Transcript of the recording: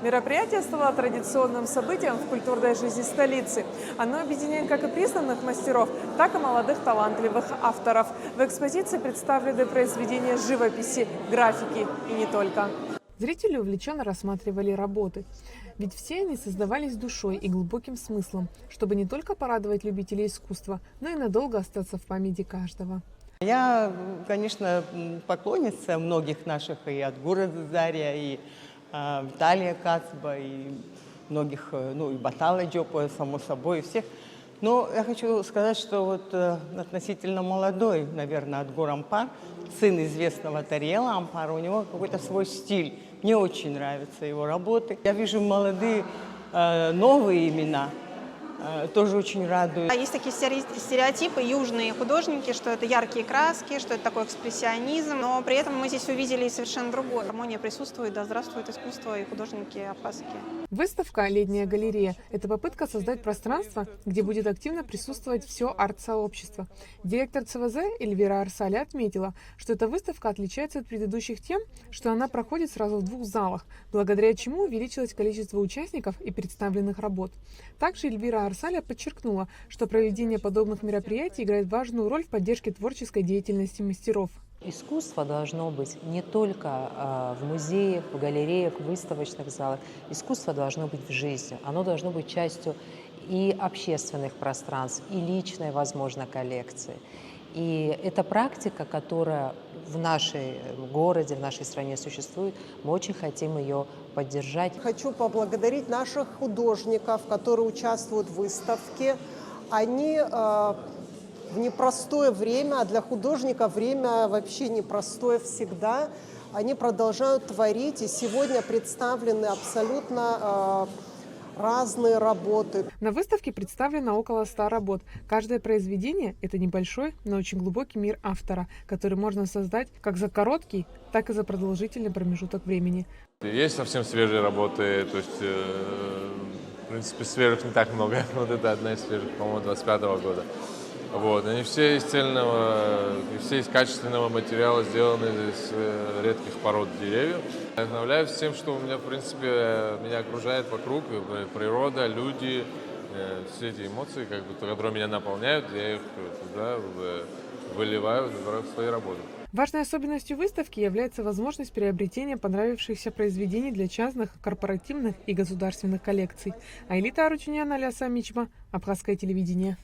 Мероприятие стало традиционным событием в культурной жизни столицы. Оно объединяет как и признанных мастеров, так и молодых талантливых авторов. В экспозиции представлены произведения живописи, графики и не только. Зрители увлеченно рассматривали работы, ведь все они создавались душой и глубоким смыслом, чтобы не только порадовать любителей искусства, но и надолго остаться в памяти каждого. Я, конечно, поклонница многих наших, и Адгура Заря, и Виталия Кацба, и многих, и Батала Джопа, само собой, и всех. Но я хочу сказать, что вот относительно молодой, наверное, Адгур Ампар, сын известного Тариэла Ампара, у него какой-то свой стиль. Мне очень нравятся его работы. Я вижу молодые, новые имена, тоже очень радует. Есть такие стереотипы, южные художники, что это яркие краски, что это такой экспрессионизм, но при этом мы здесь увидели совершенно другое. Гармония присутствует, да здравствует искусство и художники абхазские. Выставка «Летняя галерея» – это попытка создать пространство, где будет активно присутствовать все арт-сообщество. Директор ЦВЗ Эльвира Арсаля отметила, что эта выставка отличается от предыдущих тем, что она проходит сразу в 2 залах, благодаря чему увеличилось количество участников и представленных работ. Также Эльвира Арсаля подчеркнула, что проведение подобных мероприятий играет важную роль в поддержке творческой деятельности мастеров. Искусство должно быть не только в музеях, в галереях, в выставочных залах. Искусство должно быть в жизни. Оно должно быть частью и общественных пространств, и личной, возможно, коллекции. И эта практика, которая в нашем городе, в нашей стране существует, мы очень хотим ее поддержать. Хочу поблагодарить наших художников, которые участвуют в выставке. Они в непростое время, а для художника время вообще непростое всегда, они продолжают творить, и сегодня представлены абсолютно разные работы. На выставке представлено около 100 работ. Каждое произведение – это небольшой, но очень глубокий мир автора, который можно создать как за короткий, так и за продолжительный промежуток времени. Есть совсем свежие работы, то есть, в принципе, свежих не так много. Вот это одна из свежих, по-моему, 25-го года. Вот. Они все из цельного, все из качественного материала сделаны из редких пород деревьев. Я вдохновляюсь тем, что у меня, в принципе, меня окружает вокруг, природа, люди, все эти эмоции, которые меня наполняют, я их туда выливаю в свои работы. Важной особенностью выставки является возможность приобретения понравившихся произведений для частных, корпоративных и государственных коллекций. Айлита Аручунян, Аляса Мичма, Абхазское телевидение.